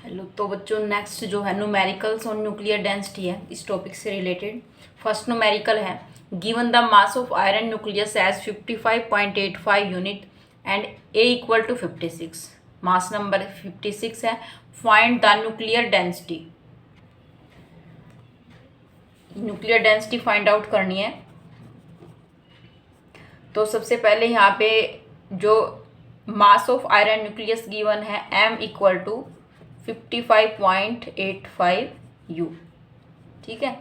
Hello. तो बच्चों next जो है न्यूमेरिकल्स और न्यूक्लियर डेंसिटी है, इस टॉपिक से रिलेटेड। फर्स्ट न्यूमेरिकल है, given the mass of iron nucleus as 55.85 unit and A equal to 56। Mass number 56 है। Find the nuclear density. Nuclear density find out करनी है। तो सबसे पहले यहाँ पे जो mass of iron nucleus given है m इक्वल टू 55.85 U। ठीक है,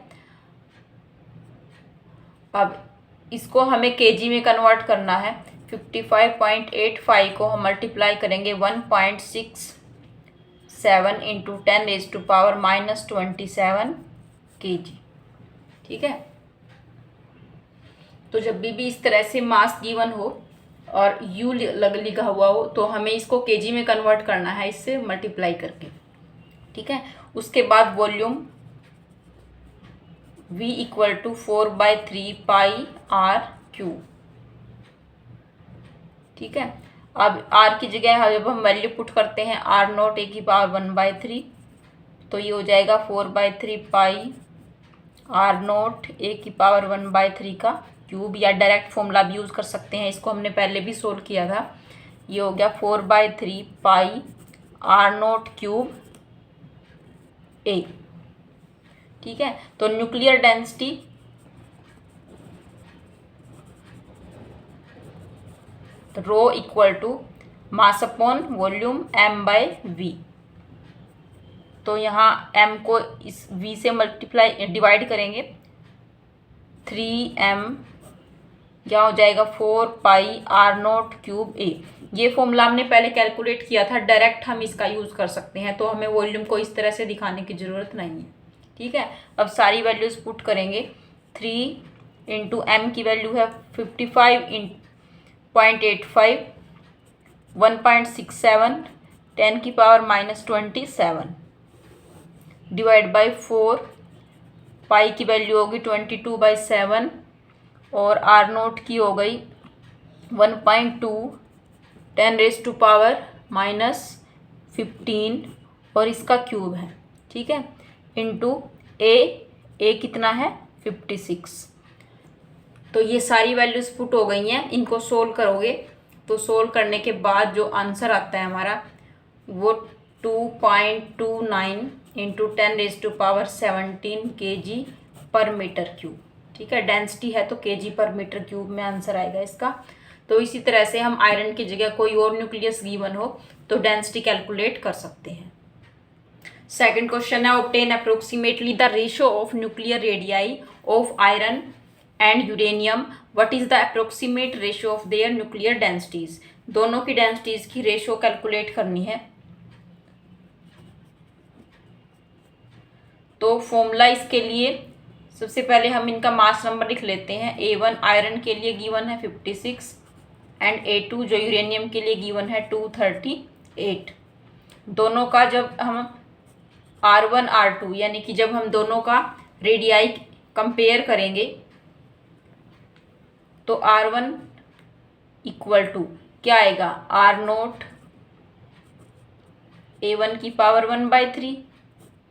अब इसको हमें केजी में कन्वर्ट करना है। 55.85 को हम मल्टीप्लाई करेंगे 1.67 इंटू 10⁻⁻27 kg। ठीक है, तो जब भी इस तरह से मास गिवन हो और U लिखा हुआ हो तो हमें इसको केजी में कन्वर्ट करना है इससे मल्टीप्लाई करके। ठीक है, उसके बाद volume V equal to 4/3 pi r cube. ठीक है, अब R की जगह जब हम वैल्यू पुट करते हैं R0 A⁻1/3 तो ये हो जाएगा 4/3 पाई R0 A⁻1/3 का क्यूब, या डायरेक्ट फॉर्मूला भी यूज़ कर सकते हैं। इसको हमने पहले भी सोल्व किया था। ये हो गया 4/3 पाई R0 क्यूब A। ठीक है, तो nuclear density rho equal to mass upon volume m/v। तो यहाँ m को इस v से मल्टीप्लाई डिवाइड करेंगे। 3m क्या हो जाएगा 4 पाई R0 क्यूब A। ये फॉर्मूला हमने पहले कैलकुलेट किया था, डायरेक्ट हम इसका यूज़ कर सकते हैं, तो हमें वॉल्यूम को इस तरह से दिखाने की ज़रूरत नहीं है। ठीक है, अब सारी वैल्यूज़ पुट करेंगे। 3 इंटू एम की वैल्यू है 55.85, 1.67 10⁻⁻27 डिवाइड बाई 4, पाई की वैल्यू होगी 22/7 और R0 की हो गई 1.2 10⁻⁻15 और इसका क्यूब है। ठीक है, इंटू ए कितना है 56। तो ये सारी वैल्यूज़ पुट हो गई हैं। इनको सोल्व करोगे तो सोल्व करने के बाद जो आंसर आता है हमारा वो 2.29 इंटू 10⁻17 kg पर मीटर क्यूब। ठीक है, डेंसिटी है तो kg पर मीटर क्यूब में आंसर आएगा इसका। तो इसी तरह से हम आयरन की जगह कोई और न्यूक्लियस गिवन हो तो डेंसिटी कैलकुलेट कर सकते हैं। सेकंड क्वेश्चन है, obtain approximately the ratio of nuclear radii of iron and uranium, what is the approximate ratio of their nuclear densities. दोनों की डेंसिटीज की रेशियो कैलकुलेट करनी है। तो फॉर्मूला इसके लिए सबसे पहले हम इनका मास नंबर लिख लेते हैं। A1 आयरन के लिए गिवन है 56 एंड A2 जो यूरेनियम के लिए गिवन है 238। दोनों का जब हम R1 R2 यानी कि जब हम दोनों का रेडियाई कंपेयर करेंगे तो R1 इक्वल टू क्या आएगा R0 A1 की पावर 1/3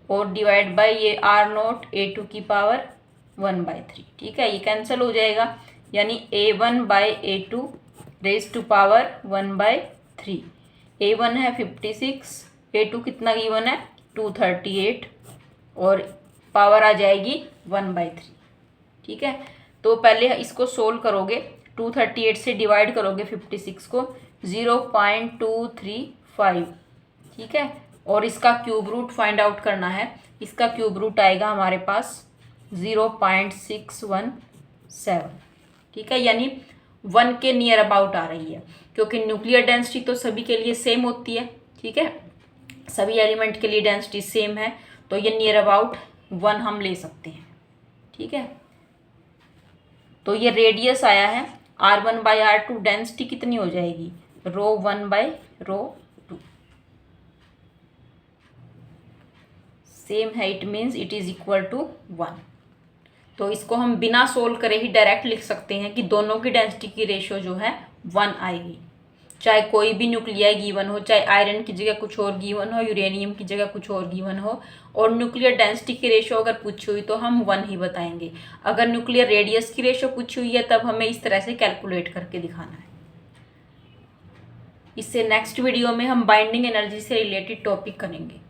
और डिवाइड बाय ये R0 A2 की पावर 1/3। ठीक है, ये कैंसिल हो जाएगा, यानी A1/A2 raise to power 1/3। A1 है 56, A2 कितना गिवन है 238 और पावर आ जाएगी 1/3। ठीक है, तो पहले इसको सोल्व करोगे, 238 से डिवाइड करोगे 56 को 0.235। ठीक है, और इसका क्यूब रूट फाइंड आउट करना है। इसका क्यूब रूट आएगा हमारे पास 0.617। ठीक है, यानी 1 के नियर अबाउट आ रही है, क्योंकि न्यूक्लियर डेंसिटी तो सभी के लिए सेम होती है। ठीक है, सभी एलिमेंट के लिए डेंसिटी सेम है, तो ये नियर अबाउट 1 हम ले सकते हैं। ठीक है, तो ये रेडियस आया है R1/R2, डेंसिटी कितनी हो जाएगी ρ1/ρ2 सेम है, it means it is equal to 1। तो इसको हम बिना सोल्व करे ही डायरेक्ट लिख सकते हैं कि दोनों की डेंसिटी की रेशियो जो है 1 आएगी। चाहे कोई भी न्यूक्लियाई गिवन हो, चाहे आयरन की जगह कुछ और गिवन हो, यूरेनियम की जगह कुछ और गिवन हो, और न्यूक्लियर डेंसिटी की रेशो अगर पूछी हुई तो हम 1 ही बताएंगे। अगर न्यूक्लियर रेडियस की रेशो पूछी हुई है तब हमें इस तरह से कैलकुलेट करके दिखाना है। इससे नेक्स्ट वीडियो में हम बाइंडिंग एनर्जी से रिलेटेड टॉपिक करेंगे।